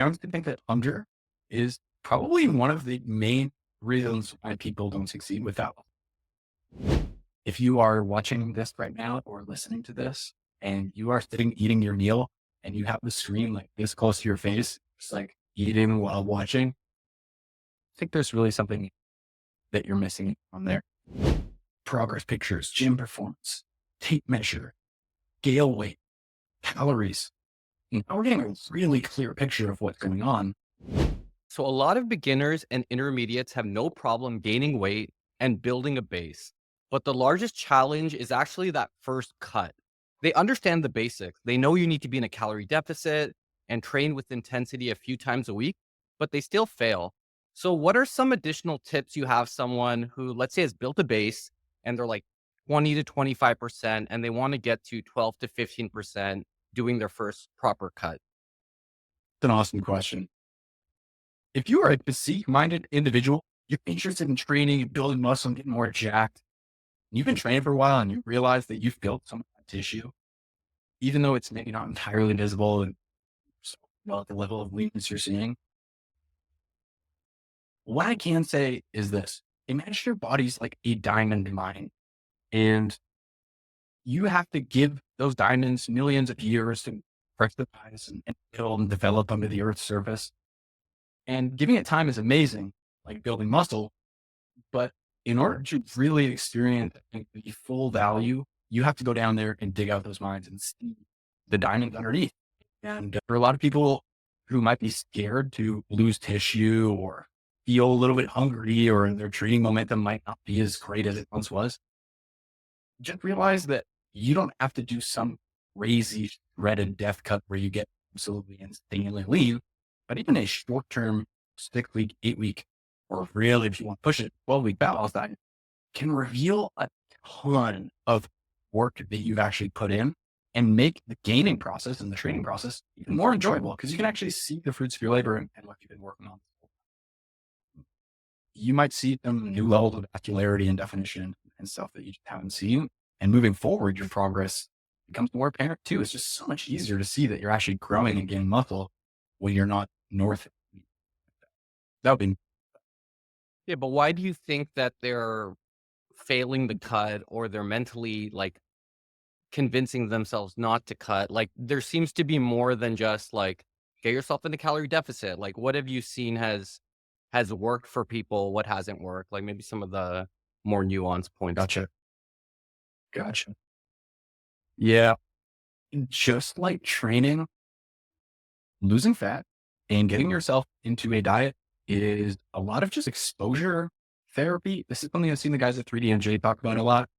I honestly think that hunger is probably one of the main reasons why people don't succeed with that. If you are watching this right now or listening to this and you are sitting eating your meal and you have the screen like this close to your face, just like eating while watching, I think there's really something that you're missing on there. Progress pictures, gym performance, tape measure, scale weight, calories. Now we're getting a really clear picture of what's going on. So a lot of beginners and intermediates have no problem gaining weight and building a base. But the largest challenge is actually that first cut. They understand the basics. They know you need to be in a calorie deficit and train with intensity a few times a week, but they still fail. So what are some additional tips you have someone who, let's say, has built a base and they're like 20 to 25% and they want to get to 12 to 15% doing their first proper cut? It's an awesome question. If you are a physique minded individual, you're interested in training, building muscle, and getting more jacked, and you've been training for a while and you realize that you've built some of that tissue, even though it's maybe not entirely visible and well, at the level of leanness you're seeing, what I can say is this. Imagine your body's like a diamond mine, and you have to give those diamonds millions of years to pressurize and build and develop under the earth's surface. And giving it time is amazing, like building muscle. But in order to really experience like, the full value, you have to go down there and dig out those mines and see the diamonds underneath. And for a lot of people who might be scared to lose tissue or feel a little bit hungry or their training momentum might not be as great as it once was, just realize that you don't have to do some crazy shredded death cut where you get absolutely insanely lean, but even a short term 6 week, 8 week, or really, if you want to push it, 12-week balance diet can reveal a ton of work that you've actually put in and make the gaining process and the training process even more enjoyable because you can actually see the fruits of your labor and what you've been working on. You might see some new levels of vascularity and definition and stuff that you just haven't seen. And moving forward, your progress becomes more apparent too. It's just so much easier to see that you're actually growing and gaining muscle when you're not north. That would be Yeah, but why do you think that they're failing the cut or they're mentally like convincing themselves not to cut? Like there seems to be more than just like get yourself in a calorie deficit. Like what have you seen has worked for people? What hasn't worked? Like maybe some of the more nuanced points. gotcha. Gotcha. Yeah. Just like training, losing fat and getting yourself into a diet is a lot of just exposure therapy. This is something I've seen the guys at 3D talk about a lot.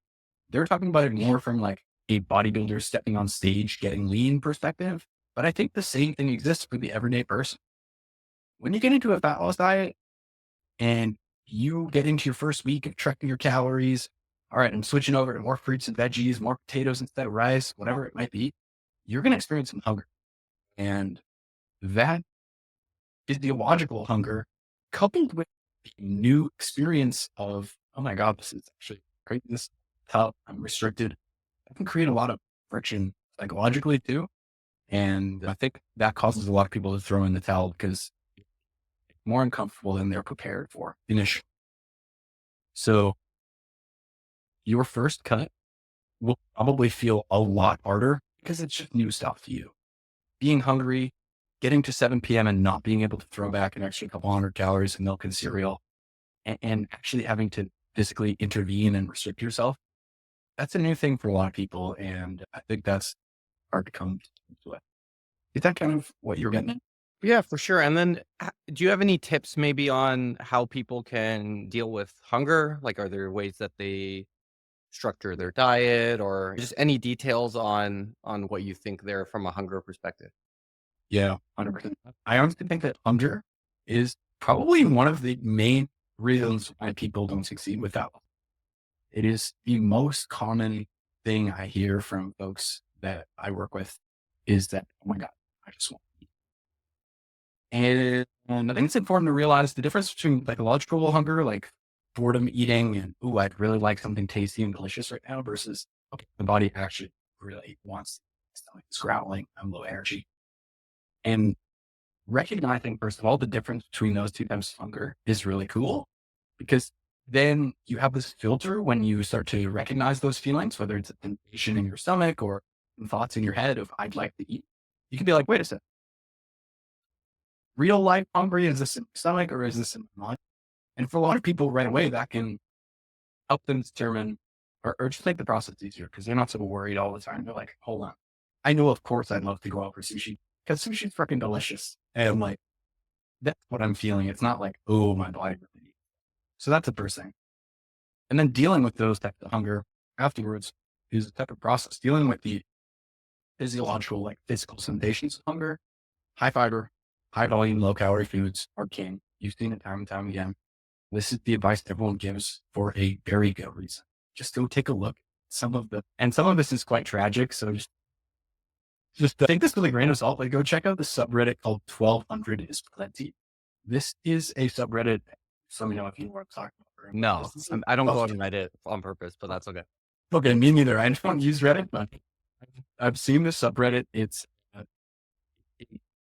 They're talking about it more from like a bodybuilder stepping on stage, getting lean perspective. But I think the same thing exists for the everyday person. When you get into a fat loss diet and you get into your first week of tracking your calories, all right, I'm switching over to more fruits and veggies, more potatoes instead of rice, whatever it might be, you're going to experience some hunger. And that physiological hunger coupled with the new experience of, oh my God, this is actually great. This tough, I'm restricted. That can create a lot of friction psychologically too. And I think that causes a lot of people to throw in the towel because it's more uncomfortable than they're prepared for initially. So your first cut will probably feel a lot harder because it's just new stuff to you. Being hungry, getting to 7 p.m. and not being able to throw back an extra couple hundred calories of milk and cereal and actually having to physically intervene and restrict yourself. That's a new thing for a lot of people. And I think that's hard to come to it. Is that kind of what you're getting at? Yeah, for sure. And then do you have any tips maybe on how people can deal with hunger? Like are there ways that they structure their diet or just any details on what you think there from a hunger perspective? Yeah, 100%. I honestly think that hunger is probably one of the main reasons why people don't succeed with that. It is the most common thing I hear from folks that I work with is that, oh my God, I just want to eat. And I think it's important to realize the difference between psychological hunger, like boredom eating and, ooh, I'd really like something tasty and delicious right now versus, okay, the body actually really wants, it's growling, I'm low energy. And recognizing, first of all, the difference between those two types of hunger is really cool because then you have this filter when you start to recognize those feelings, whether it's a sensation in your stomach or thoughts in your head of, I'd like to eat. You can be like, wait a second, real life hungry? Is this in my stomach or is this in my mind? And for a lot of people right away, that can help them determine or just make the process easier because they're not so worried all the time. They're like, hold on. I know, of course, I'd love to go out for sushi because sushi's freaking delicious. And I'm like, that's what I'm feeling. It's not like, oh, my body really needs. So that's the first thing. And then dealing with those types of hunger afterwards is a type of process. Dealing with the physiological, like physical sensations of hunger, high fiber, high volume, low calorie foods are king. You've seen it time and time again. This is the advice everyone gives for a very good reason. Just go take a look. Some of this is quite tragic. So just take this with a grain of salt. Like go check out the subreddit called 1200 is plenty. This is a subreddit. So, if you want to talk about it, No, this is I don't go oh, on Reddit on purpose, but that's okay. okay, me neither. I don't use Reddit, but I've seen this subreddit. It's a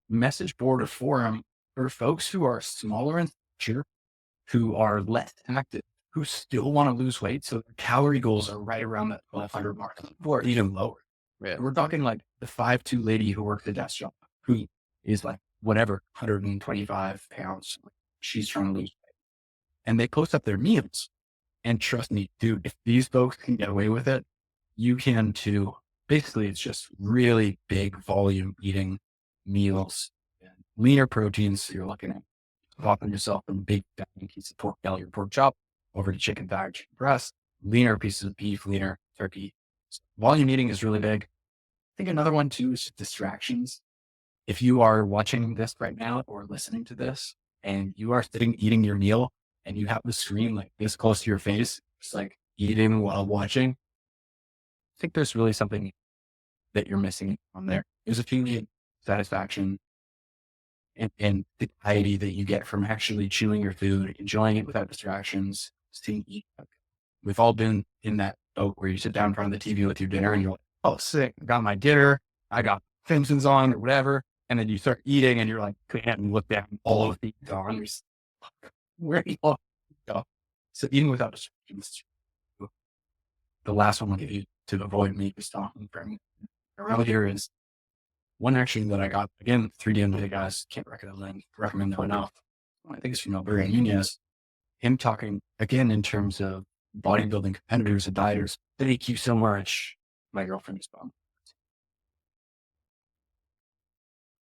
message board or forum for folks who are smaller in stature, who are less active, who still want to lose weight. So their calorie goals are right around that 1200 mark or even lower. Yeah. We're talking like the 5'2" lady who works a desk job, who is like whatever, 125 pounds. She's trying to lose weight. And they post up their meals. And trust me, dude, if these folks can get away with it, you can too. Basically, it's just really big volume eating meals, and leaner proteins. So you're looking at popping yourself from a big fatty piece of pork belly or pork chop over to chicken thigh or chicken breast, leaner pieces of beef, leaner turkey. So volume eating is really big. I think another one too is distractions. If you are watching this right now or listening to this and you are sitting eating your meal and you have the screen like this close to your face, just like eating while watching, I think there's really something that you're missing on there. There's a feeling of satisfaction and the satiety that you get from actually chewing your food, enjoying it without distractions, seeing eat. We've all been in that boat where you sit down in front of the TV with your dinner and you're like, oh, sick, I got my dinner, I got Simpsons on or whatever. And then you start eating and you're like, can't look down, all of the gone. Where do you all go? So eating without distractions. The last one I'll give you to avoid me just talking from around here is one action that I got, again, 3D guys, can't recommend them enough. I think it's from Alberto Nunez, him talking again in terms of bodybuilding competitors and dieters. Thank you so much. My girlfriend is bummed.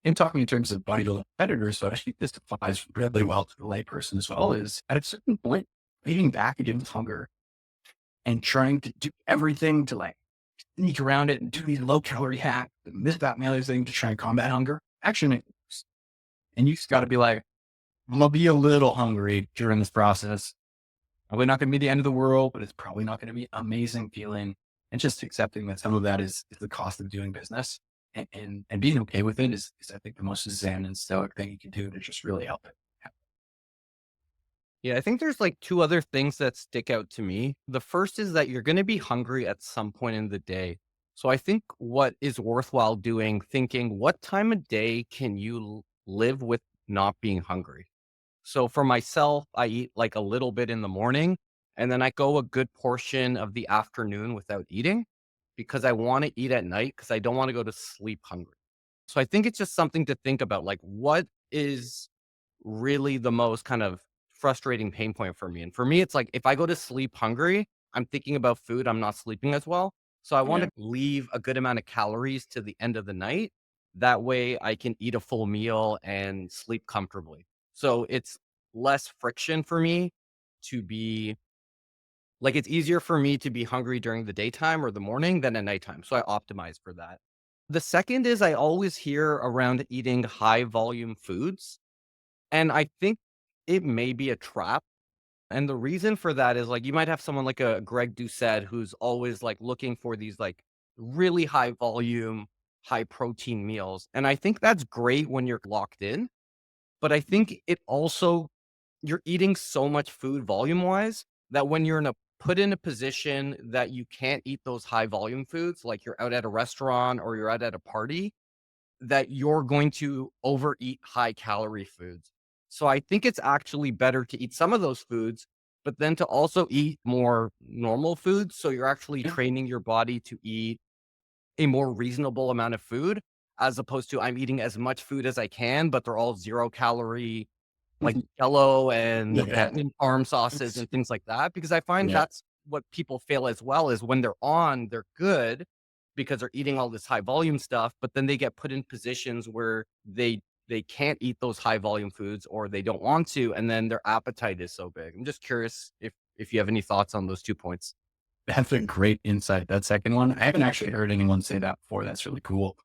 Him talking in terms of bodybuilding competitors, so I think this applies really well to the layperson as well, is at a certain point, eating back against hunger and trying to do everything to like sneak around it and do these low calorie hacks and this, that, and the other thing to try and combat hunger. Actually, and you just got to be like, I'm going to be a little hungry during this process. Probably not going to be the end of the world, but it's probably not going to be amazing feeling. And just accepting that some of that is the cost of doing business and being okay with it is, I think, the most zen and stoic thing you can do to just really help it. Yeah, I think there's like two other things that stick out to me. The first is that you're going to be hungry at some point in the day. So I think what is worthwhile doing, thinking what time of day can you live with not being hungry? So for myself, I eat like a little bit in the morning and then I go a good portion of the afternoon without eating because I want to eat at night because I don't want to go to sleep hungry. So I think it's just something to think about like what is really the most kind of frustrating pain point for me. And for me, it's like if I go to sleep hungry, I'm thinking about food, I'm not sleeping as well. So I want Yeah. to leave a good amount of calories to the end of the night. That way I can eat a full meal and sleep comfortably. So it's less friction for me to be like it's easier for me to be hungry during the daytime or the morning than at nighttime. So I optimize for that. The second is I always hear around eating high volume foods. And I think it may be a trap. And the reason for that is like you might have someone like a Greg Doucette who's always like looking for these like really high volume, high protein meals. And I think that's great when you're locked in. But I think it also you're eating so much food volume wise that when you're in a put in a position that you can't eat those high volume foods, like you're out at a restaurant or you're out at a party, that you're going to overeat high calorie foods. So I think it's actually better to eat some of those foods, but then to also eat more normal foods. So you're actually Yeah. training your body to eat a more reasonable amount of food as opposed to I'm eating as much food as I can, but they're all 0 calorie, like Mhm. Jello and Yeah. farm sauces and things like that, because I find Yeah. that's what people fail as well is when they're on, they're good because they're eating all this high volume stuff, but then they get put in positions where they can't eat those high volume foods or they don't want to, and then their appetite is so big. I'm just curious if you have any thoughts on those 2 points. That's a great insight. That second one, I haven't actually heard anyone say that before. That's really cool.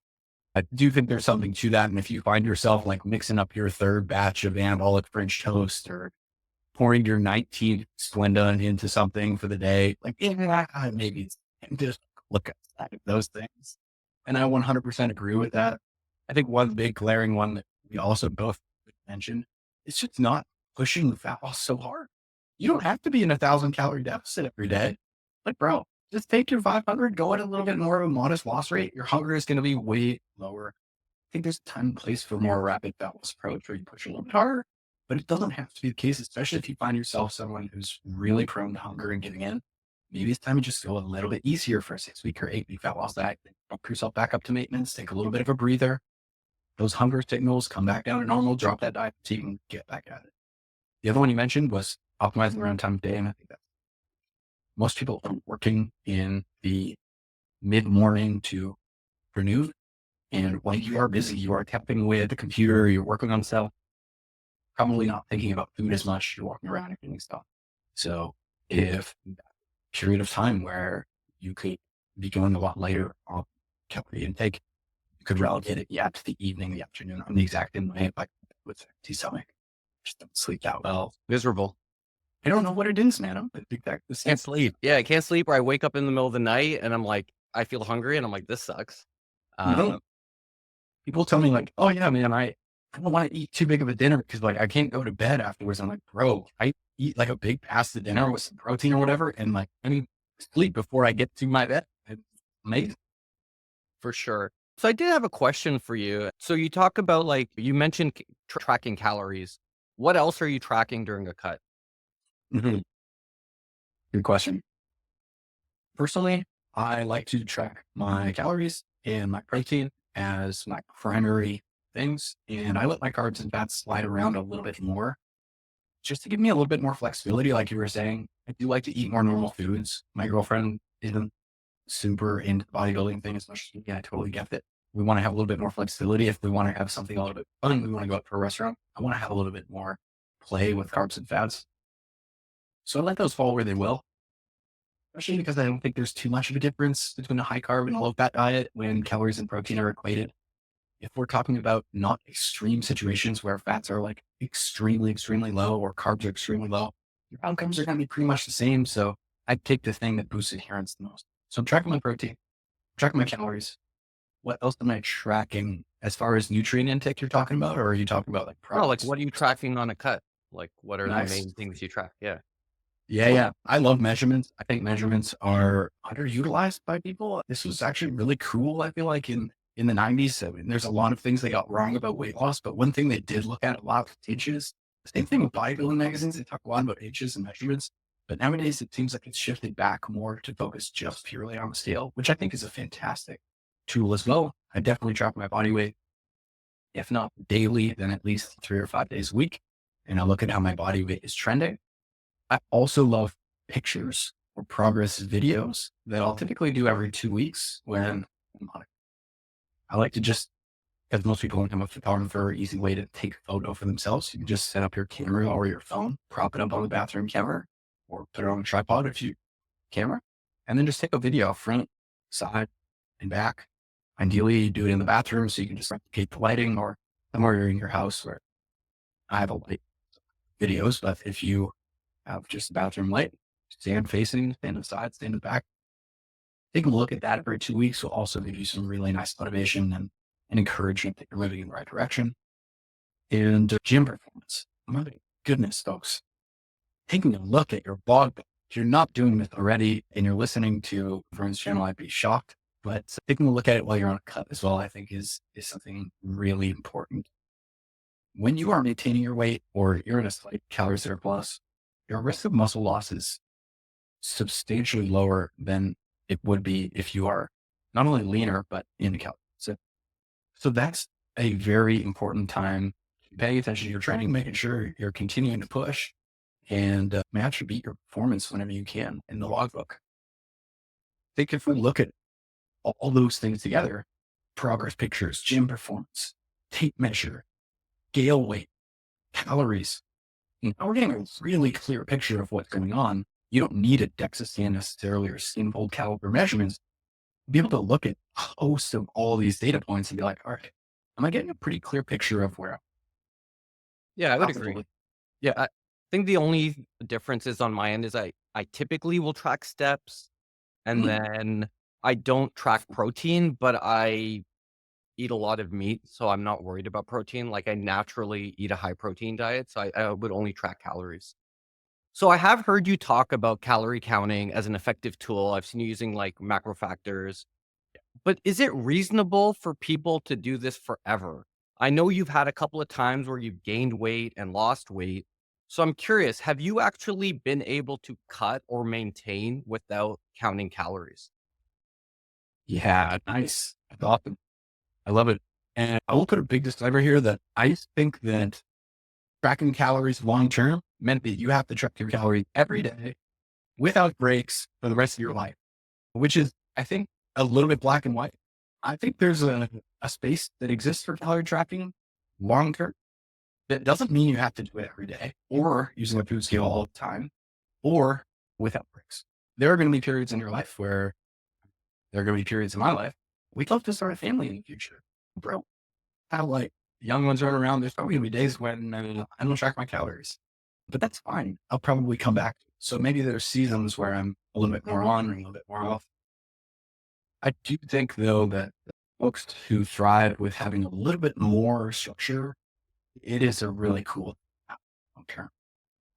I do think there's something to that. And if you find yourself like mixing up your third batch of anabolic French toast or pouring your 19th Splenda into something for the day, like, yeah, maybe it's just look at those things. And I 100% agree with that. I think one big glaring one that we also both mentioned is just not pushing the fat loss so hard. You don't have to be in 1,000 calorie deficit every day. Like, bro, just take your 500, go at a little bit more of a modest loss rate. Your hunger is going to be way lower. I think there's a time and place for a more rapid fat loss approach where you push a little bit harder, but it doesn't have to be the case, especially if you find yourself someone who's really prone to hunger and giving in. Maybe it's time to just go a little bit easier for a 6 week or 8 week fat loss diet. Bump yourself back up to maintenance, take a little bit of a breather. Those hunger signals come back down to normal, drop that diet so you can get back at it. The other one you mentioned was optimizing around time of day. And I think that most people are working in the mid morning to afternoon. And when you are busy, you are tapping away at the computer, you're working on stuff, probably not thinking about food as much. You're walking around and doing stuff. So if that period of time where you could be going a lot later on calorie intake, you could relegate it, yeah, to the evening, the afternoon. I'm the exact same way, like with empty stomach. Just don't sleep that well. Miserable. I don't know what it is, man. I'm the exact the same. Can't sleep. Yeah, I can't sleep, or I wake up in the middle of the night and I'm like, I feel hungry and I'm like, this sucks. Mhm. People tell me like, "Oh yeah, man, I don't want to eat too big of a dinner because like I can't go to bed afterwards." I'm like, "Bro, I eat like a big pasta dinner with some protein or whatever, and like I need sleep before I get to my bed." It's amazing. For sure. So I did have a question for you. So you talk about like you mentioned tracking calories. What else are you tracking during a cut? Mhm. Good question. Personally, I like to track my calories and my protein as my primary things, and I let my carbs and fats slide around a little bit more just to give me a little bit more flexibility. Like you were saying, I do like to eat more normal foods. My girlfriend isn't super into the bodybuilding thing as much as me. I totally get it. We want to have a little bit more flexibility. If we want to have something a little bit fun, we want to go out to a restaurant. I want to have a little bit more play with carbs and fats. So I let those fall where they will, especially because I don't think there's too much of a difference between a high carb and a low fat diet when calories and protein are equated. If we're talking about not extreme situations where fats are like extremely, extremely low or carbs are extremely low, your outcomes are going to be pretty much the same. So I take the thing that boosts adherence the most. So I'm tracking my protein, tracking my calories. What else am I tracking as far as nutrient intake you're talking about? Or are you talking about like No, like products? what are you tracking on a cut? Like what are the Nice. main things you track? Yeah. Yeah, yeah. I love measurements. I think measurements are underutilized by people. This was actually really cool. I feel like in the 90s, I mean, there's a lot of things they got wrong about weight loss, but one thing they did look at a lot was inches. Same thing with bodybuilding magazines. They talk a lot about inches and measurements, but nowadays it seems like it's shifted back more to focus just purely on the scale, which I think is a fantastic tool as well. I definitely track my body weight, if not daily, then at least 3 or 5 days a week. And I look at how my body weight is trending. I also love pictures or progress videos that I'll typically do every 2 weeks when I'm on it. I like to just, because most people don't have a photographer, easy way to take a photo for themselves. You can just set up your camera or your phone, prop it up on the bathroom camera, or put it on a tripod if you camera, and then just take a video front, side, and back. Ideally, you do it in the bathroom so you can just replicate the lighting or somewhere you're in your house where I have a light videos, but if you have just the bathroom light, stand facing, stand to the side, stand to the back. Take a look at that every 2 weeks will also give you some really nice motivation and encouragement that you're moving in the right direction. And gym performance. My goodness, folks, taking a look at your blog. If you're not doing this already and you're listening to Vern's channel, I'd be shocked. But taking a look at it while you're on a cut as well, I think is something really important. When you are maintaining your weight or you're in a slight calorie surplus, your risk of muscle loss is substantially lower than it would be if you are not only leaner, but in the calorie. So that's a very important time to pay attention to your training, making sure you're continuing to push and match or beat your performance whenever you can in the logbook. I think if we look at all those things together, progress pictures, gym performance, tape measure, scale weight, calories, now we're getting a really clear picture of what's going on. You don't need a DEXA scan necessarily or skin fold caliber measurements. Be able to look at a host of all these data points and be like, all right, am I getting a pretty clear picture of where Yeah, I would agree. optimally? Yeah, I think the only difference is on my end is I typically will track steps, and Mm, then I don't track protein, but I eat a lot of meat, so I'm not worried about protein. Like, I naturally eat a high protein diet, so I would only track calories. So I have heard you talk about calorie counting as an effective tool. I've seen you using, like, macro factors. But is it reasonable for people to do this forever? I know you've had a couple of times where you've gained weight and lost weight. So I'm curious, have you actually been able to cut or maintain without counting calories? yeah, nice. That's awesome. I love it. And I will put a big disclaimer here that I think that tracking calories long term meant that you have to track your calories every day without breaks for the rest of your life, which is, I think, a little bit black and white. I think there's a space that exists for calorie tracking long term. That doesn't mean you have to do it every day or using a food scale all the time or without breaks. There are going to be periods in your life where there are going to be periods in my life. We'd love to start a family in the future. Bro, have like young ones run around. There's probably going to be days when I don't track my calories, but that's fine. I'll probably come back. So maybe there's seasons where I'm a little bit more on or a little bit more off. I do think though that folks who thrive with having a little bit more structure, it is a really cool long term.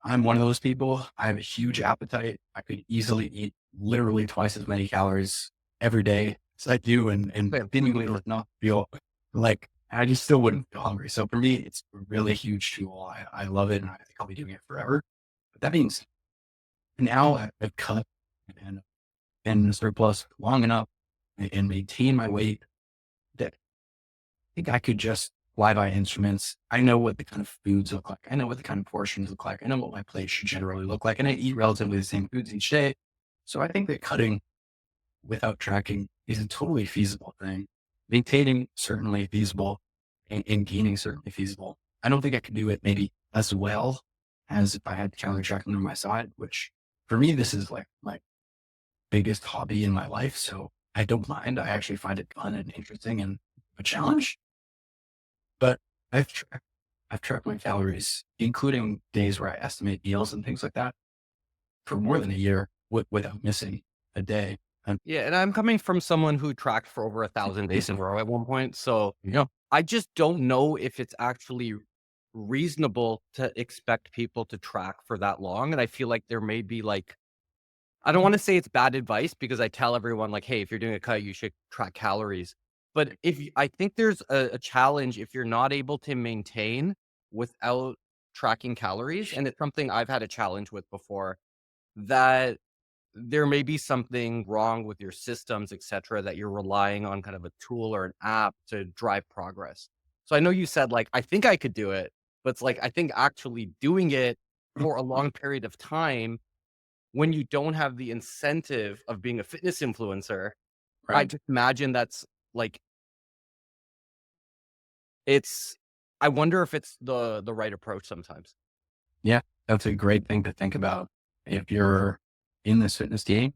I'm one of those people. I have a huge appetite. I could easily eat literally twice as many calories every day as I do and Same. seemingly would not feel like I just still wouldn't feel hungry. So for me, it's a really huge tool. I love it and I think I'll be doing it forever. But that means now I've cut and been in surplus long enough and maintain my weight that I think I could just fly by instruments. I know what the kind of foods look like. I know what the kind of portions look like. I know what my plate should generally look like. And I eat relatively the same foods each day. So I think that cutting without tracking is a totally feasible thing. Maintaining certainly feasible and gaining certainly feasible. I don't think I could do it maybe as well as if I had calorie tracking on my side, which for me, this is like my biggest hobby in my life. So I don't mind. I actually find it fun and interesting and a challenge. But I've tracked I've tracked my calories, including days where I estimate meals and things like that for more than a year without missing a day. And Yeah, and I'm coming from someone who tracked for over 1,000 days in a row at one point. So you know, I just don't know if it's actually reasonable to expect people to track for that long. And I feel like there may be like, I don't want to say it's bad advice because I tell everyone like, hey, if you're doing a cut, you should track calories. But I think there's a challenge if you're not able to maintain without tracking calories, and it's something I've had a challenge with before, that there may be something wrong with your systems, et cetera, that you're relying on kind of a tool or an app to drive progress. So I know you said like, I think I could do it, but it's like, I think actually doing it for a long period of time when you don't have the incentive of being a fitness influencer, I right. just imagine that's like, it's, I wonder if it's the right approach sometimes. Yeah, that's a great thing to think about. If you're in this fitness game,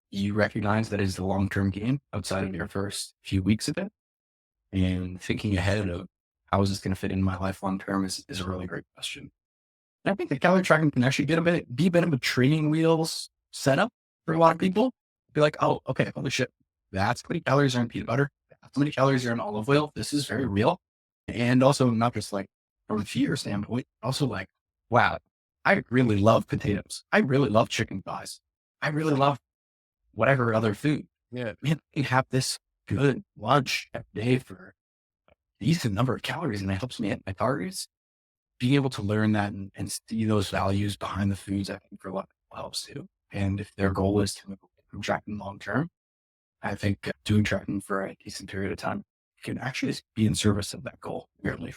you recognize that it's a long-term game outside of your first few weeks of it. And thinking ahead of how is this going to fit in my life long term is a really great question. And I think the calorie tracking can actually be a bit of a training wheels setup for a lot of people. Be like, oh, okay, holy shit, that's how many calories are in peanut butter. That's how many calories are in olive oil. This is very real. And also not just like from a fear standpoint, also like, wow, I really love potatoes. I really love chicken thighs. I really love whatever other food. Yeah. Man, I can have this good lunch every day for a decent number of calories and it helps me hit my targets. Being able to learn that and see those values behind the foods, I think for a lot of people helps too. And if their goal is to improve tracking long term, I think doing tracking for a decent period of time can actually be in service of that goal, really.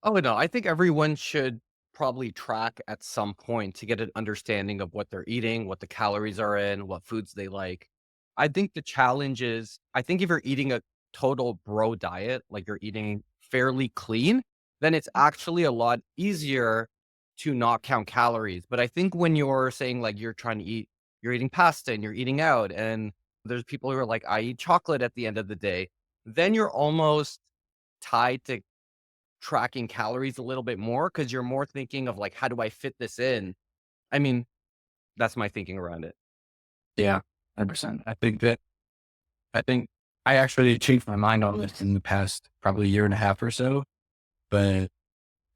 Oh, no, I think everyone should probably track at some point to get an understanding of what they're eating, what the calories are in, what foods they like. I think the challenge is, I think if you're eating a total bro diet, like you're eating fairly clean, then it's actually a lot easier to not count calories. But I think when you're saying like you're trying to eat, you're eating pasta and you're eating out, and there's people who are like, I eat chocolate at the end of the day, then you're almost tied to tracking calories a little bit more because 'cause you're more thinking of, like, "How do I fit this in?" I mean, that's my thinking around it. Yeah, 100%. I think I actually changed my mind on this in the past probably year and a half or so. But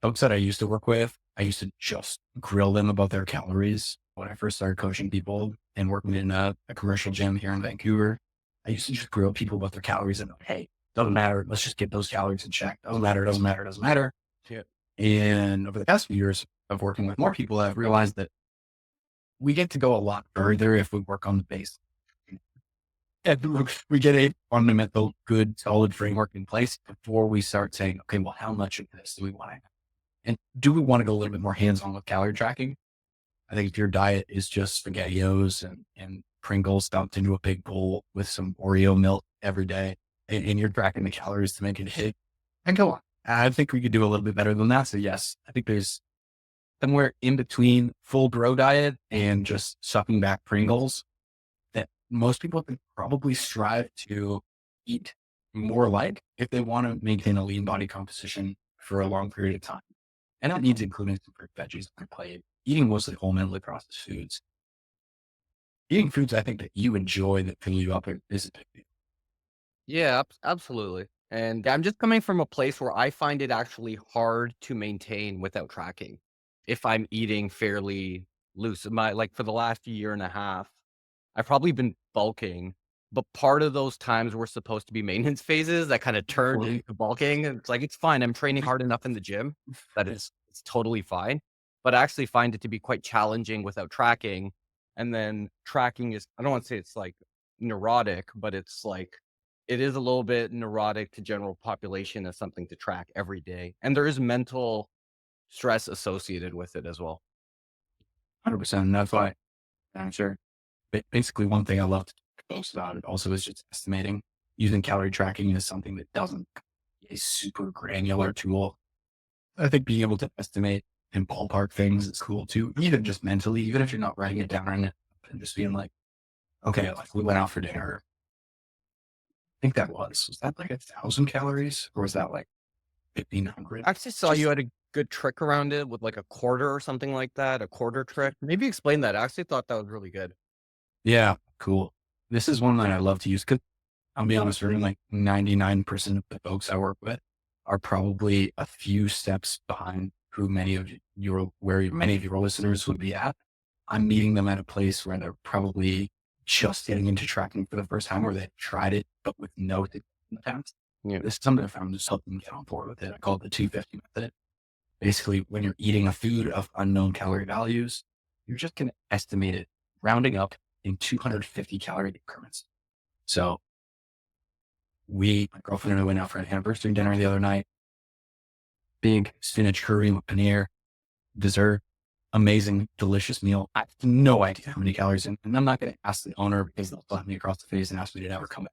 folks that I used to work with, I used to just grill them about their calories when I first started coaching people and working in a commercial gym here in Vancouver. I used to just grill people about their calories and hey, doesn't matter. Let's just get those calories in check. Doesn't matter. Doesn't matter. Doesn't matter. Yeah. And over the past few years of working with more people, I've realized that we get to go a lot further if we work on the base. And we get a fundamental, good, solid framework in place before we start saying, okay, well, how much of this do we want to have? And do we want to go a little bit more hands on with calorie tracking? I think if your diet is just SpaghettiOs and Pringles dumped into a big bowl with some Oreo milk every day, and you're tracking the calories to make it hit, and go on. I think we could do a little bit better than that. So yes, I think there's somewhere in between full bro diet and just sucking back Pringles that most people could probably strive to eat more like if they want to maintain a lean body composition for a long period of time. And that needs including some fruit, veggies on your plate, eating mostly whole mentally processed foods. Eating foods I think that you enjoy that fill you up is a big deal. Yeah, absolutely, and I'm just coming from a place where I find it actually hard to maintain without tracking. If I'm eating fairly loose, my like, for the last year and a half, I've probably been bulking, but part of those times were supposed to be maintenance phases that kinda turned Totally. into bulking, and it's like, it's fine, I'm training hard enough in the gym that it's totally fine, but I actually find it to be quite challenging without tracking, and then tracking is, I don't wanna say it's, like, neurotic, but it's, like, it is a little bit neurotic to general population as something to track every day, and there is mental stress associated with it as well. 100%. And that's why I'm sure. Basically, one thing I love to post about it also is just estimating. Using calorie tracking is something that doesn't be a super granular tool. I think being able to estimate and ballpark things is cool too, even just mentally, even if you're not writing it down and just being like, okay, like we went out for dinner. I think that was that like 1,000 calories or was that like 1,500? I actually saw you Just had a good trick around it with, like, a quarter or something like that, a quarter trick. Maybe explain that. I actually thought that was really good. yeah, cool. This is one that I love to use because I'll be honest, with you, like 99% of the folks I work with are probably a few steps behind who many of your, where many of your listeners would be at. I'm meeting them at a place where they're probably just getting into tracking for the first time or they've tried it, but with no success in the past. Yeah. This is something I found just helping them get on board with it. I call it the 250 method. Basically, when you're eating a food of unknown calorie values, you're just going to estimate it rounding up in 250 calorie increments. So my girlfriend and I went out for an anniversary dinner the other night. Big spinach curry with paneer, dessert, amazing, delicious meal. I have no idea how many calories in, and I'm not going to ask the owner because they'll slap me across the face and ask me to never come back.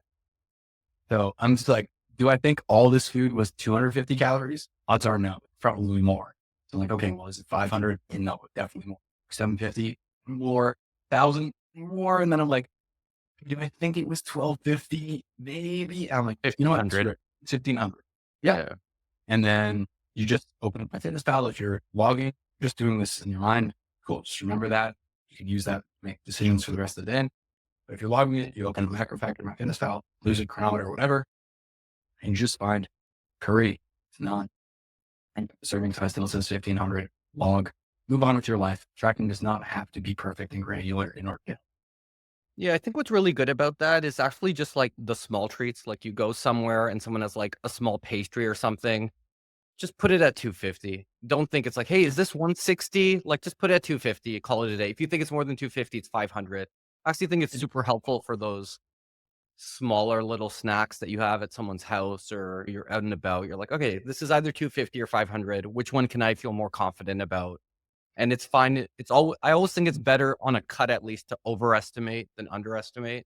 So I'm just like, do I think all this food was 250 calories? Odds are no, probably more. So I'm like, okay, well, is it 500? No, definitely more. 750 more, 1,000 more. And then I'm like, do I think it was 1,250? Maybe. I'm like, you know what? Screw 1,500. it. 1,500. Yeah. Yeah. And then you just open up my fitness pal. If you're logging, just doing this in your mind, cool. Just remember that. You can use that to make decisions for the rest of the day. But if you're logging it, you open up macro factor, my fitness pal, lose a chronometer or whatever, and you just find curry. It's not. And serving size still says 1,500. Log. Move on with your life. Tracking does not have to be perfect and granular in order to Yeah, I think what's really good about that is actually just like the small treats. Like you go somewhere and someone has like a small pastry or something, just put it at 250. Don't think it's like, hey, is this 160? Like just put it at 250, call it a day. If you think it's more than 250, it's 500. I actually think it's super helpful for those smaller little snacks that you have at someone's house or you're out and about. You're like, okay, this is either 250 or 500. Which one can I feel more confident about? And it's fine. It's all I always think it's better on a cut at least to overestimate than underestimate.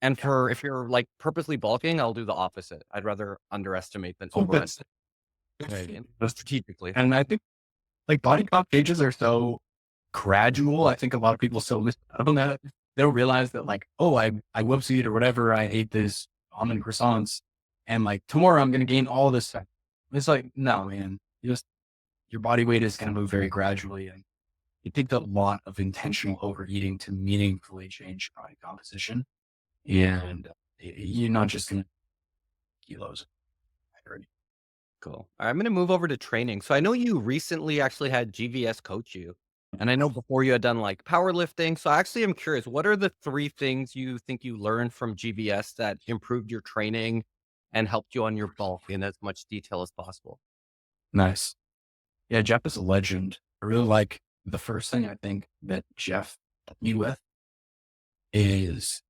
And Yeah. for if you're like purposely bulking, I'll do the opposite. I'd rather underestimate than So overestimate. that's Strategically. and I think like body comp changes are so gradual. I think a lot of people still miss out on that. They don't realize that like, oh, I whoopsied or whatever. I ate this almond croissants and like tomorrow I'm going to gain all this fat. It's like, no, man, you just, your body weight is going to move very gradually. And it takes a lot of intentional overeating to meaningfully change your body composition. And you're not just going to kilos. Cool. I'm going to move over to training. So I know you recently actually had GVS coach you. And I know before you had done like powerlifting. So I actually am curious, what are the three things you think you learned from GVS that improved your training and helped you on your bulk in as much detail as possible? Nice. Yeah, Jeff is a legend. I really like the first thing I think that Jeff helped me with is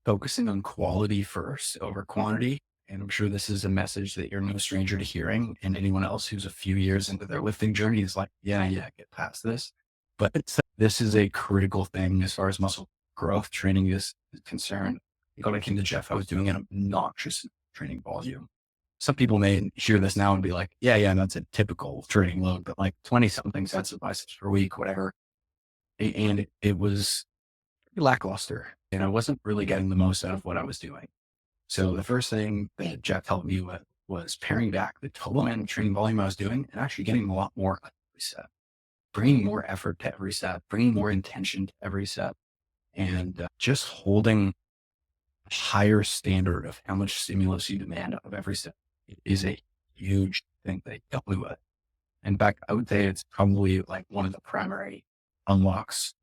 focusing on quality first over quantity. And I'm sure this is a message that you're no stranger to hearing. And anyone else who's a few years into their lifting journey is like, yeah, get past this. But this is a critical thing as far as muscle growth training is concerned. Going into Jeff, I was doing an obnoxious training volume. Some people may hear this now and be like, yeah, that's a typical training load, but like 20 something sets of biceps per week, whatever. And it was lackluster and I wasn't really getting the most out of what I was doing. So the first thing that Jeff helped me with was paring back the total amount of training volume I was doing and actually getting a lot more out of every set, bringing more effort to every set, bringing more intention to every set, and just holding a higher standard of how much stimulus you demand out of every set is a huge thing that helped me with. In fact, I would say it's probably like one of the primary unlocks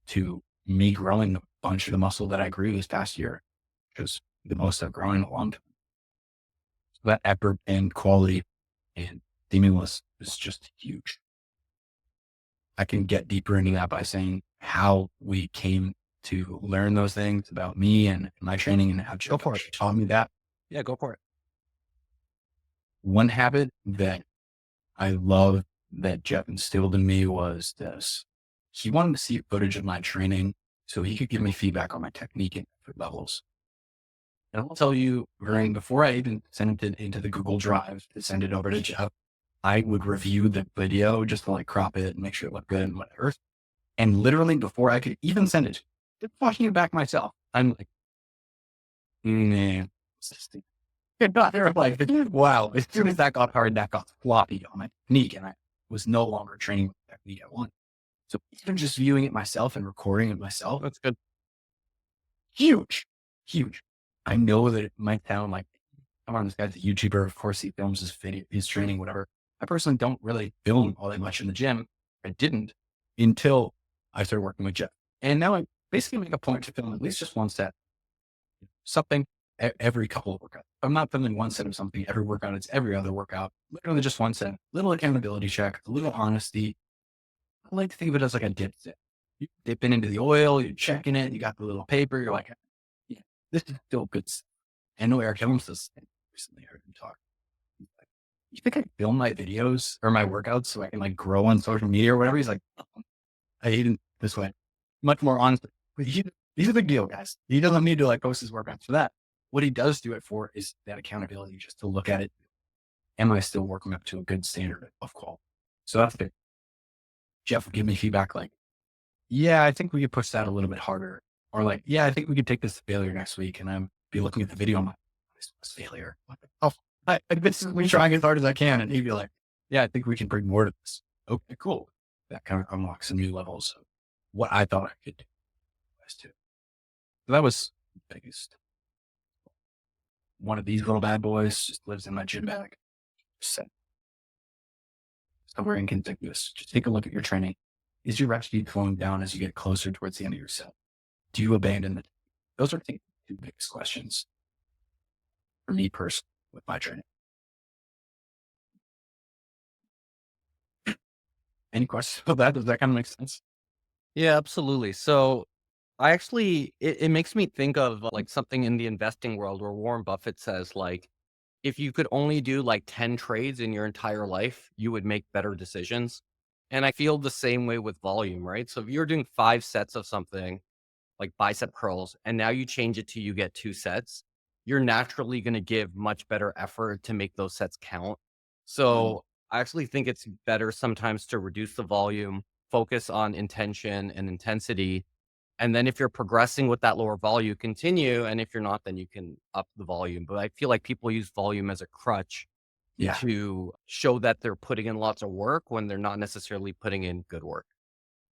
to me growing a bunch of the muscle that I grew this past year, which was the most I've grown in a long time. So that effort and quality and stimulus is just huge. I can get deeper into that by saying how we came to learn those things about me and my training and how Go Jeff for it. actually taught me that. Yeah, go for it. One habit that I love that Jeff instilled in me was this. He wanted to see footage of my training so he could give me feedback on my technique and effort levels. And I'll tell you, before I even sent it into the Google Drive to send it over to Jeff, I would review the video just to like crop it and make sure it looked good and whatever. And literally before I could even send it, just watching it back myself, I'm like, man, it got there like, wow. As soon as that got hard, that got floppy on my technique, and I was no longer training with the technique I wanted. So even just viewing it myself and recording it myself, That's good. huge, huge. I know that it might sound like, come on, this guy's a YouTuber. Of course, he films his video, his training, whatever. I personally don't really film all that much in the gym. I didn't until I started working with Jeff. And now I basically make a point to film at least just one set, something every couple of workouts. I'm not filming one set of something every workout. It's every other workout, literally just one set, little accountability check, a little honesty. I like to think of it as like a dip set. You dip it into the oil, you're checking it, you got the little paper, you're like, yeah, this is still good stuff. I know Eric Helms does recently heard him talk. He's like, you think I film my videos or my workouts so I can like grow on social media or whatever? He's like, oh, I hate it this way. Much more honestly. But he's a big deal, guys. He doesn't need to like post his workouts for that. What he does do it for is that accountability, just to look at it. Am I still working up to a good standard of quality? So that's big. Jeff will give me feedback like, yeah, I think we could push that a little bit harder. Or like, yeah, I think we could take this to failure next week. And I'm be looking at the video. I'm like, this was failure. Like, oh, I've been trying as hard as I can. And he'd be like, yeah, I think we can bring more to this. Okay, cool. That kind of unlocks some new levels of what I thought I could do. Too. So that was the biggest. One of these little bad boys just lives in my gym bag. Set somewhere inconspicuous. Just take a look at your training. Is your rep speed slowing down as you get closer towards the end of your set? do you abandon it? Those are the two biggest questions for me personally with my training. Any questions about that? Does that kind of make sense? Yeah, absolutely. So I actually, it makes me think of like something in the investing world where Warren Buffett says, like, if you could only do like 10 trades in your entire life, you would make better decisions. And I feel the same way with volume, right? So if you're doing 5 sets of something like bicep curls, and now you change it to you get 2 sets, you're naturally going to give much better effort to make those sets count. Mm. So I actually think it's better sometimes to reduce the volume, focus on intention and intensity. And then if you're progressing with that lower volume, continue. And if you're not, then you can up the volume. But I feel like people use volume as a crutch Yeah. to show that they're putting in lots of work when they're not necessarily putting in good work.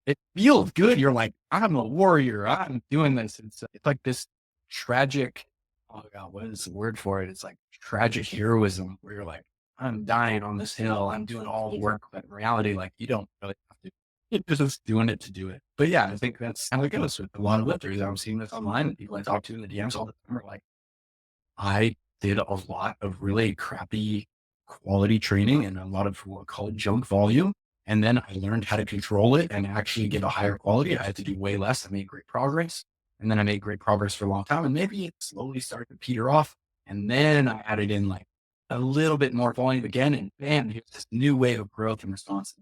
It feels good. You're like, I'm a warrior. I'm doing this. It's like this tragic, oh God, what is the word for it? It's like tragic heroism where you're like, I'm dying on this hill. I'm doing all the work. But in reality, like you don't really have to. You're just doing it to do it. But yeah, I think that's how it goes with a lot of lifters. I'm seeing this online and people I talk to in the DMs all the time are like, I did a lot of really crappy quality training and a lot of what we call junk volume. And then I learned how to control it and actually get a higher quality. I had to do way less. I made great progress. And then I made great progress for a long time. And maybe it slowly started to peter off. And then I added in like a little bit more volume again. And bam, here's this new wave of growth and response.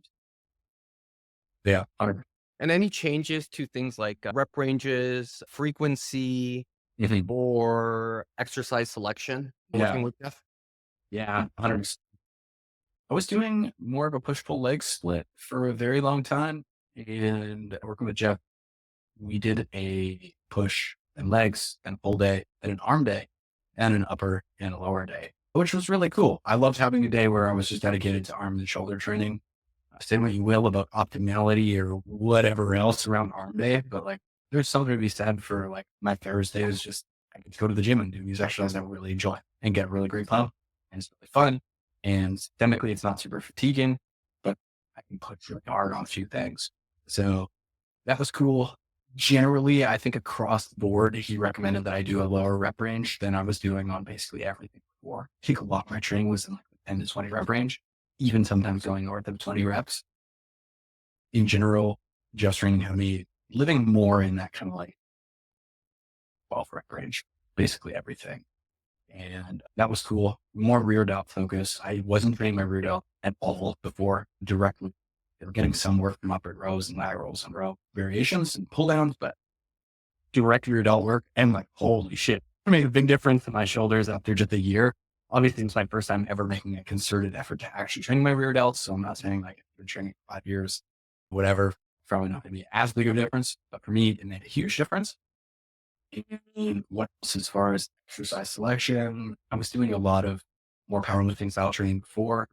Yeah. And any changes to things like rep ranges, frequency, Mhm. or exercise selection Yeah. working with Jeff? Yeah. 100%. I was doing more of a push pull leg split for a very long time. And working with Jeff, we did a push and legs and pull day and an arm day and an upper and a lower day, which was really cool. I loved having a day where I was just dedicated to arm and shoulder training. Say what you will about optimality or whatever else around arm day, but like there's something to be said for like my Thursday is just I can go to the gym and do these exercises I really enjoy and get really great pump. And it's really fun. And systemically it's not super fatiguing, but I can push really hard on a few things. So that was cool. Generally, I think across the board, he recommended that I do a lower rep range than I was doing on basically everything before. I think a lot of my training was in like the 10 to 20 rep range, even sometimes going north of 20 reps. In general, just training had me living more in that kind of like 12 rep range, basically everything. And that was cool. More rear delt focus. I wasn't training my rear delt at all before directly. They were getting some work from upper rows and laterals and row variations and pull downs, but direct rear delt work and like, holy shit, it made a big difference in my shoulders after just a year. Obviously, it's my first time ever making a concerted effort to actually train my rear delts. So I'm not saying like I've been training for 5 years, whatever, probably not going to be as big of a difference. But for me, it made a huge difference. And what else as far as exercise selection? I was doing a lot of more powerlifting style training before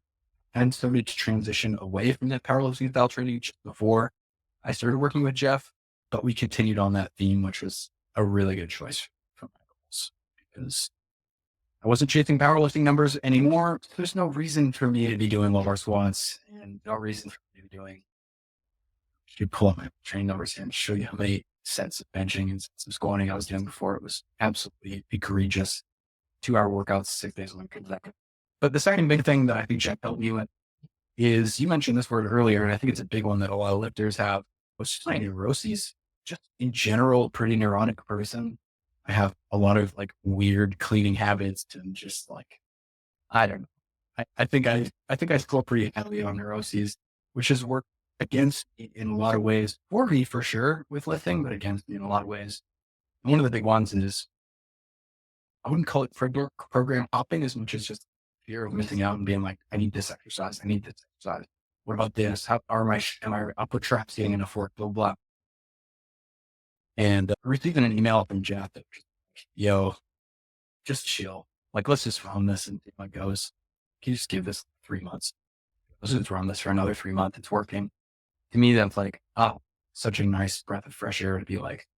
and started to transition away from that powerlifting style training just before I started working with Jeff, but we continued on that theme, which was a really good choice for my goals because I wasn't chasing powerlifting numbers anymore. There's no reason for me to be doing lower squats and no reason for me to be doing, you pull up my training numbers here and show you how many sets of benching and sets of squatting I was doing before. It was absolutely egregious. 2 hour workouts, 6 days a week. But the second big thing that I think Jeff helped me with is you mentioned this word earlier, and I think it's a big one that a lot of lifters have, which is my neuroses. Just in general, pretty neurotic person. I have a lot of like weird cleaning habits and just like, I don't know. I think I score pretty heavily on neuroses, which has worked against me in a lot of ways for me for sure with lifting, but against me in a lot of ways. And one of the big ones is I wouldn't call it program hopping as much as just fear of missing out and being like, I need this exercise. I need this exercise. What about this? How are my, am I, I'll put traps getting enough work, blah, blah. And receiving an email from Jeff that, yo, just chill. Like, let's just run this and see how it goes. Can you just give this 3 months? Let's just run this for another 3 months. It's working. To me, that's like, oh, such a nice breath of fresh air to be like,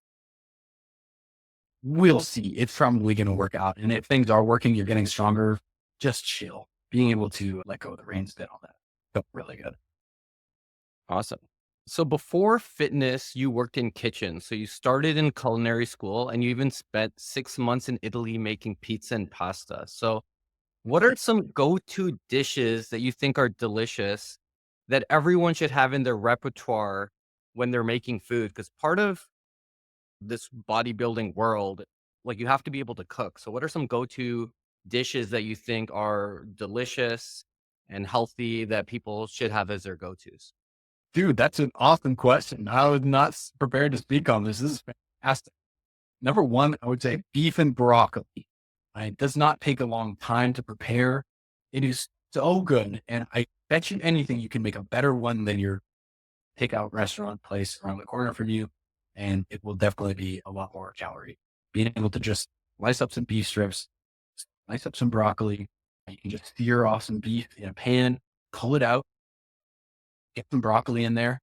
we'll see. It's probably going to work out. And if things are working, you're getting stronger. Just chill. Being able to let go of the reins a bit on that felt really good. Awesome. So before fitness, you worked in kitchen. So you started in culinary school and you even spent 6 months in Italy making pizza and pasta. So what are some go-to dishes that you think are delicious that everyone should have in their repertoire when they're making food? Because part of this bodybuilding world, like you have to be able to cook. So what are some go-to dishes that you think are delicious and healthy that people should have as their go-tos? Dude, that's an awesome question. I was not prepared to speak on this. This is fantastic. Number one, I would say beef and broccoli. It does not take a long time to prepare. It is so good. And I bet you anything you can make a better one than your takeout restaurant place around the corner from you. And it will definitely be a lot more calorie. Being able to just slice up some beef strips, slice up some broccoli. You can just sear off some beef in a pan, pull it out, get some broccoli in there,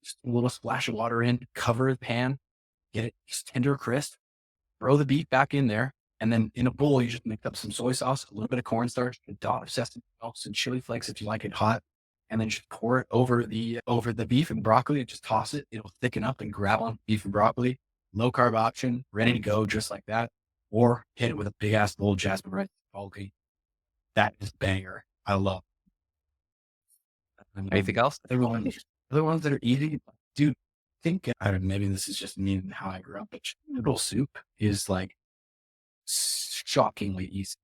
just a little splash of water in, cover the pan, get it tender crisp, throw the beef back in there. And then in a bowl, you just mix up some soy sauce, a little bit of cornstarch, a dot of sesame oil, some chili flakes if you like it hot, and then just pour it over the beef and broccoli and just toss it. It'll thicken up and grab on beef and broccoli. Low carb option, ready to go just like that. Or hit it with a big ass bowl of jasmine rice. Bulky. That is banger. I love. And Anything then else? other ones that are easy, dude. Think I don't know, maybe this is just me and how I grew up, but chicken noodle soup is like shockingly easy.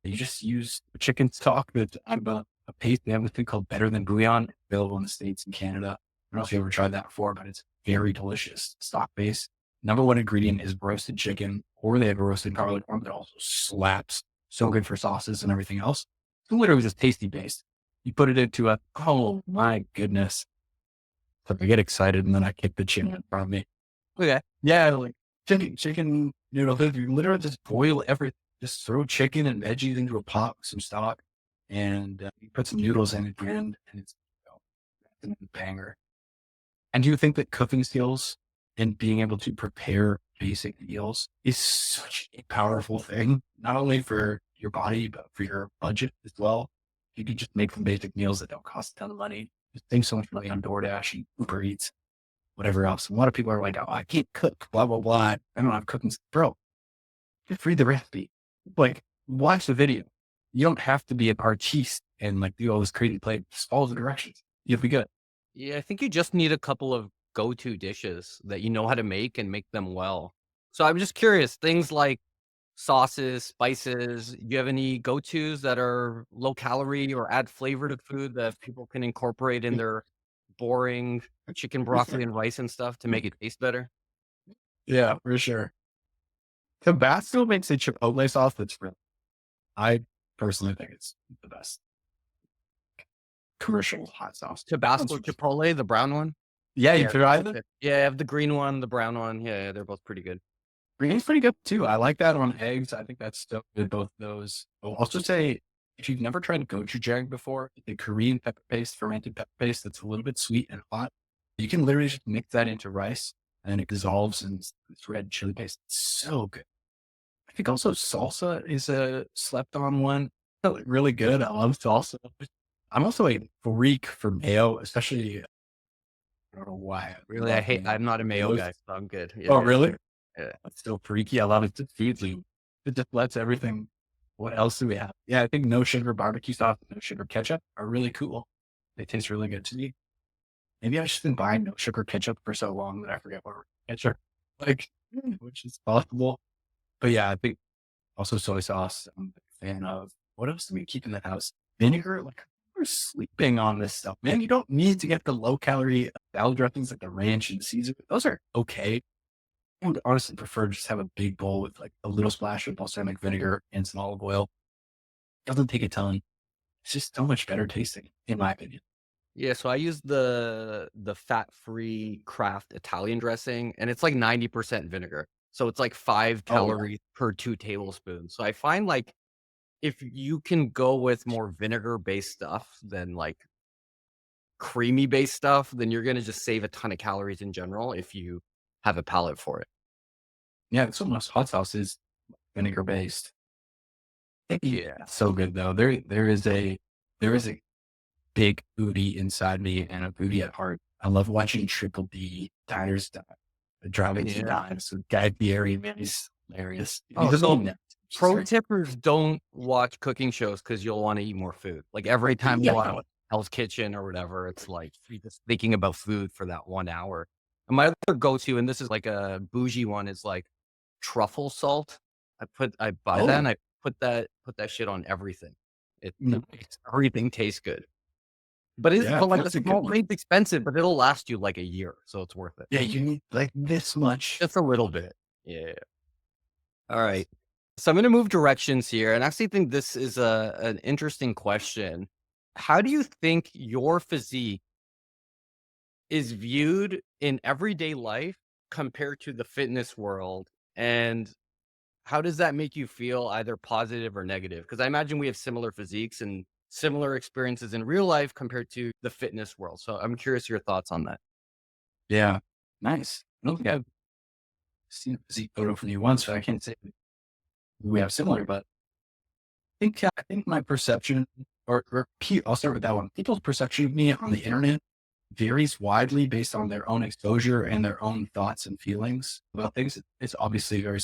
You just use chicken stock that's out of a paste. They have a thing called Better Than Bouillon, available in the States and Canada. I don't know if you ever tried that before, but it's very delicious. Stock base. Number one ingredient is roasted chicken, or they have a roasted garlic one that also slaps. So good for sauces and everything else. It's literally just tasty base. You put it into oh my goodness. So I get excited and then I kick the chicken in front of me. Okay. Yeah, like chicken noodles. You literally just boil everything. Just throw chicken and veggies into a pot with some stock, and you put some noodles in at the end, and it's a banger. And do you think that cooking skills and being able to prepare basic meals is such a powerful thing, not only for your body, but for your budget as well? You can just make some basic meals that don't cost a ton of money. Just save so much money on DoorDash and Uber Eats, whatever else. A lot of people are like, oh, I can't cook, blah, blah, blah. I don't have cooking. Bro, just read the recipe. Like, watch the video. You don't have to be an artiste and like do all this crazy play. Just follow the directions. You'll be good. Yeah, I think you just need a couple of go-to dishes that you know how to make and make them well. So I'm just curious, things like sauces, spices, do you have any go-tos that are low calorie or add flavor to food that people can incorporate in their boring chicken, broccoli, and rice and stuff to make it taste better? Yeah, for sure. Tabasco makes a Chipotle sauce that's real. I personally think it's the best commercial hot sauce. Tabasco chipotle, the brown one? Yeah, you Yeah, tried that's it? it. Yeah, I have the green one, the brown one. Yeah, yeah, they're both pretty good. Green's pretty good too. I like that on eggs. I think that's still good, both of those. I'll also say, if you've never tried gochujang before, the Korean pepper paste, fermented pepper paste that's a little bit sweet and hot, you can literally just mix that into rice and it dissolves in this red chili paste. It's so good. I think also salsa is a slept on one. Really good. I love salsa. I'm also a freak for mayo, especially, I don't know why I Really, love I'm mayo. not a mayo Those- guy, so I'm good. Yeah, Oh, yeah, really? yeah. That's still freaky. I love it. It feeds you. It just lets everything. What else do we have? Yeah, I think no sugar barbecue sauce, no sugar ketchup are really cool. They taste really good to me. Maybe I've just been buying no sugar ketchup for so long that I forget what ketchup like, which is possible. But yeah, I think also soy sauce. I'm a big fan of. What else do we keep in the house? Vinegar. Like we're sleeping on this stuff, man. You don't need to get the low calorie salad dressings like the ranch and Caesar. Those are okay. I would honestly prefer just have a big bowl with like a little splash of balsamic vinegar and some olive oil. Doesn't take a ton. It's just so much better tasting, in my opinion. Yeah, so I use the fat-free Kraft Italian dressing, and it's like 90% vinegar. So it's like 5 Oh yeah. calories per 2 tablespoons. So I find, like, if you can go with more vinegar-based stuff than, like, creamy-based stuff, then you're gonna just save a ton of calories in general if you have a palate for it. Yeah, that's what most hot sauce is, vinegar based. Yeah. So good though. There is a big foodie inside me and a foodie at heart. I love watching Triple D, Diners, Driving to Yeah. Dimes with Guy Fieri, man, he's hilarious. He Oh, doesn't so even know. He's pro very tippers don't watch cooking shows because you'll want to eat more food. Like every time you yeah, watch Hell's Kitchen or whatever, it's like you're just thinking about food for that 1 hour. And my other go-to, and this is like a bougie one, is like truffle salt. I buy that oh, and I put that shit on everything. It nice. everything tastes good. But Yeah, like the that's a good small one. rate's expensive, but it'll last you like a year, so it's worth it. Yeah, you need like this much. Just a little bit. Yeah. All right. So I'm going to move directions here, and I actually think this is an interesting question. How do you think your physique is viewed in everyday life compared to the fitness world? And how does that make you feel, either positive or negative? Because I imagine we have similar physiques and similar experiences in real life compared to the fitness world. So I'm curious your thoughts on that. Yeah, nice. I don't think I've seen a physique photo from you once, so I can't say we have similar, but I think my perception, I'll start with that one. People's perception of me on the internet varies widely based on their own exposure and their own thoughts and feelings about things. It's obviously very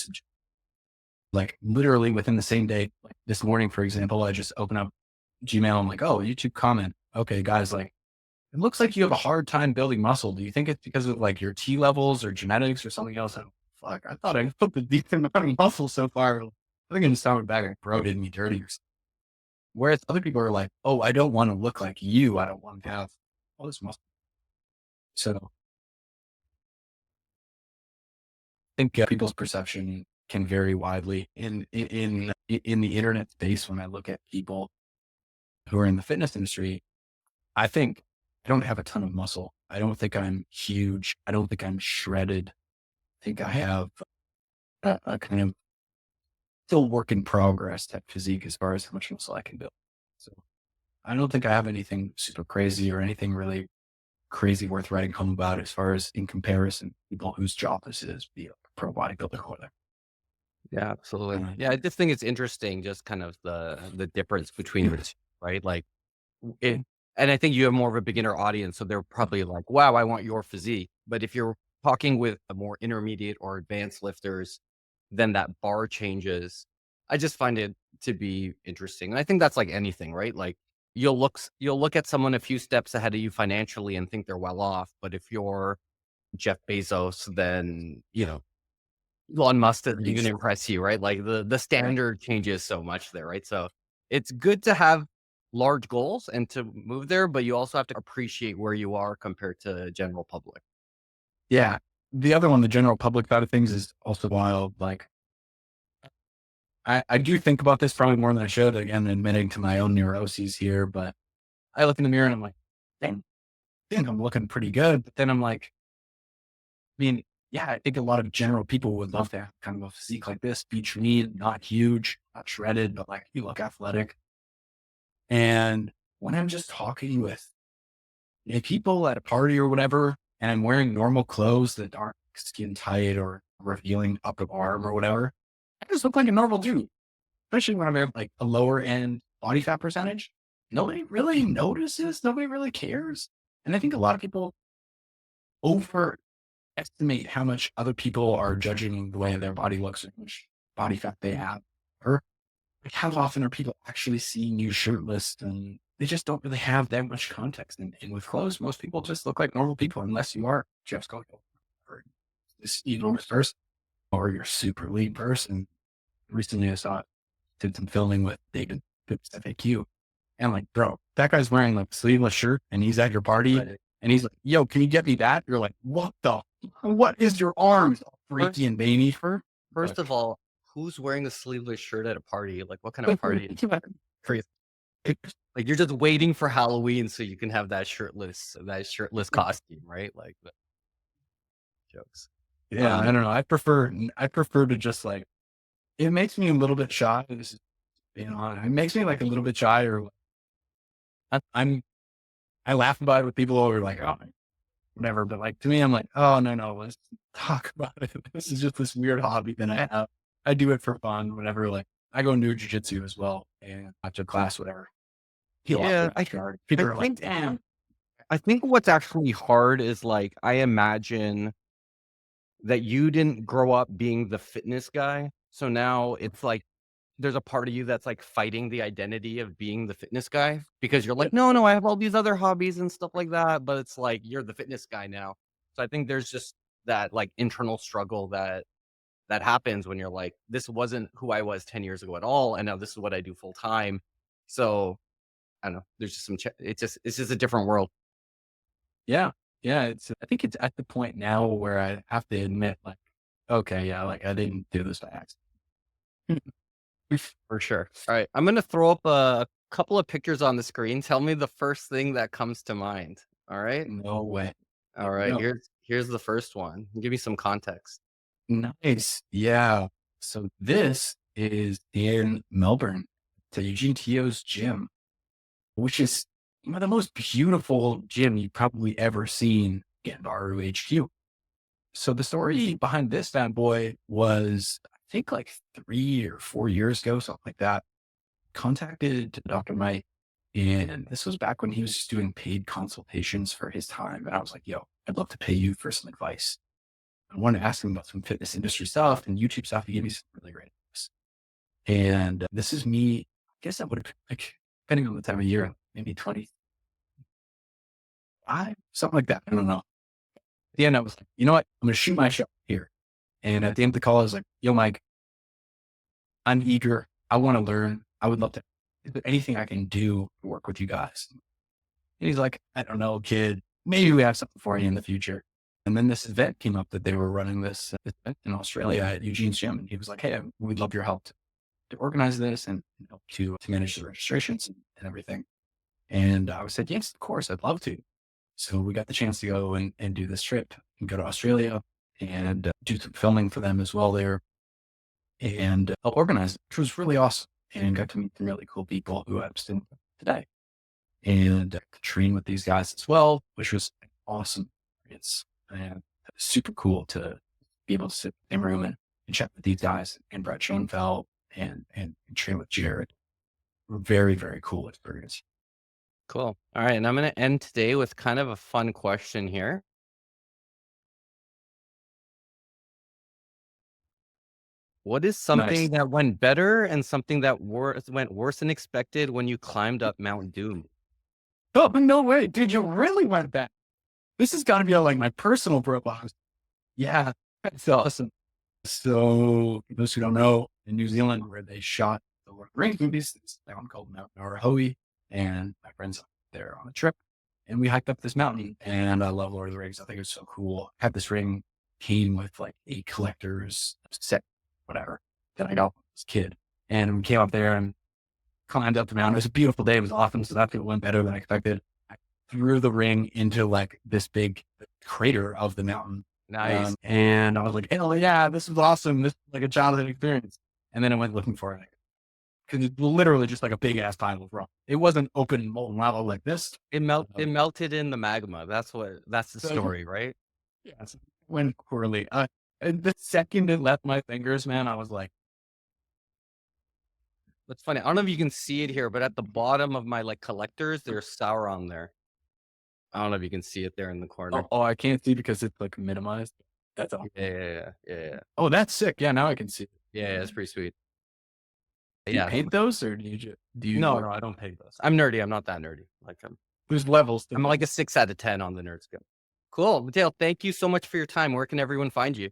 like literally within the same day. Like this morning, for example, I just open up Gmail. I'm like, oh, YouTube comment. Okay, guys, like it looks like you have a hard time building muscle. Do you think it's because of like your T levels or genetics or something else? Fuck, I thought I put a decent amount of muscle so far. I think I just started back and bro did me dirty or something. Whereas other people are like, oh, I don't want to look like you. I don't want to have all this muscle. So I think people's perception can vary widely in the internet space. When I look at people who are in the fitness industry, I think I don't have a ton of muscle. I don't think I'm huge. I don't think I'm shredded. I think I have a kind of still work in progress type physique as far as how much muscle I can build. So I don't think I have anything super crazy or anything really crazy worth writing home about as far as in comparison to people whose job this is, be a pro bodybuilder or whatever. Yeah, absolutely. Uh, Yeah, I just think it's interesting, just kind of the difference between the two, right? Like it, and I think you have more of a beginner audience, so they're probably like, "Wow, I want your physique." But if you're talking with a more intermediate or advanced lifters, then that bar changes. I just find it to be interesting, and I think that's like anything, right? Like you'll look at someone a few steps ahead of you financially and think they're well off, but if you're Jeff Bezos, then Elon Musk doesn't even impress you, right? Like the right. standard changes so much there, right? So it's good to have large goals and to move there, but you also have to appreciate where you are compared to general public. Yeah. The other one, the general public side of things is also wild. Like I do think about this probably more than I should. Again, admitting to my own neuroses here, but I look in the mirror and I'm like, dang, I think I'm looking pretty good. But then I'm like, I mean, yeah, I think a lot of general people would love to have kind of a physique like this, be lean, not huge, not shredded, but like you look athletic. And when I'm just talking with people at a party or whatever, and I'm wearing normal clothes that aren't skin tight or revealing upper arm or whatever, I just look like a normal dude, especially when I'm at like a lower end body fat percentage. Nobody really notices. Nobody really cares. And I think a lot of people overestimate how much other people are judging the way their body looks and how much body fat they have. Or like how often are people actually seeing you shirtless? And they just don't really have that much context. And with clothes, most people just look like normal people, unless you are Jeff Scott or this enormous person or you're super lean person. Recently, I saw did some filming with David Pips FAQ. And I'm like, bro, that guy's wearing like a sleeveless shirt and he's at your party Right. and he's like, yo, can you get me that? You're like, what is your arms all freaky First, and veiny for? first But of all, who's wearing a sleeveless shirt at a party? Like, what kind of party? crazy. Like, you're just waiting for Halloween so you can have that shirtless costume, right? Like, the jokes. Yeah, I don't know. I prefer to just like, it makes me a little bit shy. This is being honest. It makes me like a little bit shy or I'm, I laugh about it with people who are like, oh, whatever. But like to me, I'm like, oh no, let's talk about it. This is just this weird hobby that I have. I do it for fun, whatever. Like I go and do jujitsu as well and watch a class, whatever. Feel off Yeah, the backyard. People I are like, think damn. I think what's actually hard is, like, I imagine that you didn't grow up being the fitness guy, so now it's like there's a part of you that's, like, fighting the identity of being the fitness guy because you're Yeah. like, "No, no, I have all these other hobbies and stuff like that," but it's like, you're the fitness guy now. So I think there's just that, like, internal struggle that happens when you're like, "This wasn't who I was 10 years ago at all, and now this is what I do full time." So, I don't know, there's just some it's just a different world. Yeah. Yeah. I think it's at the point now where I have to admit, like, okay, yeah, like I didn't do this by accident. For sure. Alright, I'm gonna throw up a couple of pictures on the screen. Tell me the first thing that comes to mind. Alright? No way. Let me Alright, know. here's the first one. Give me some context. Nice. Yeah. So this is in Melbourne, to Eugene Teo's gym, which is one of the most beautiful gym you've probably ever seen in ROHQ. So the story behind this bad boy was, I think like 3 or 4 years ago, something like that. Contacted Dr. Mike, and this was back when he was just doing paid consultations for his time. And I was like, yo, I'd love to pay you for some advice. I wanted to ask him about some fitness industry stuff and YouTube stuff. He gave me some really great advice. And this is me, I guess that would have been like, depending on the time of year, maybe 25, something like that. I don't know. At the end, I was like, you know what? I'm going to shoot my shot here. And at the end of the call, I was like, yo, Mike, I'm eager. I want to learn. I would love to. Is there anything I can do to work with you guys? And he's like, I don't know, kid. Maybe we have something for you in the future. And then this event came up that they were running this event in Australia at Eugene's gym. And he was like, hey, we'd love your help to organize this and help to manage the registrations and everything. And I said, yes, of course, I'd love to. So we got the chance to go and do this trip and go to Australia and do some filming for them as well there and help organize it, which was really awesome. And got to meet some really cool people who I'm still with today and train with these guys as well, which was awesome. It's super cool to be able to sit in the room and chat with these guys and Brett Schoenfeld and train with Jared. Very, very cool experience. Cool. Alright, and I'm gonna end today with kind of a fun question here. What is Nice. something that went better and something that went worse than expected when you climbed up Mount Doom? Oh, no way. Dude, you really went back. This has got to be on like my personal profile. Yeah, that's awesome. So, for those who don't know, in New Zealand, where they shot the Lord of the Rings movies, it's a town called Mount Narahoe, and my friends there on a trip, and we hiked up this mountain. And I love Lord of the Rings. I think it's so cool. I had this ring, came with like a collector's set, whatever, that I got when I was a kid, and we came up there and climbed up the mountain. It was a beautiful day. It was awesome. So that went better than I expected. I threw the ring into like this big crater of the mountain. Nice. And I was like, hell yeah, this is awesome. This is like a childhood experience. And then I went looking for it because it's literally just like a big ass pile of rock. It wasn't open molten lava like this. It melted in the magma. That's the So story, right? yeah, so it went poorly. And the second it left my fingers, man, I was like, That's funny. I don't know if you can see it here, but at the bottom of my, like, collectors, there's Sauron there. I don't know if you can see it there in the corner. oh, I can't see because it's like minimized. That's all. Yeah, yeah, yeah, yeah, yeah. Oh, that's sick. Yeah, now I can see it. Yeah, yeah, it's pretty sweet. Do you Yeah. paint those or do No, you, no, I don't pay those. I'm nerdy, I'm not that nerdy. Like, there's levels to I'm like a things? 6 out of 10 on the nerd scale. Cool. Mateo, thank you so much for your time. Where can everyone find you?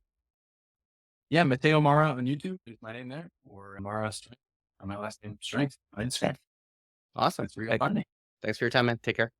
Yeah, Matteo Marra on YouTube. There's my name there, or Marra Strength, or my last name Strength on Instagram. Awesome. That's where you'll Hey, find me. thanks for your time, man. Take care.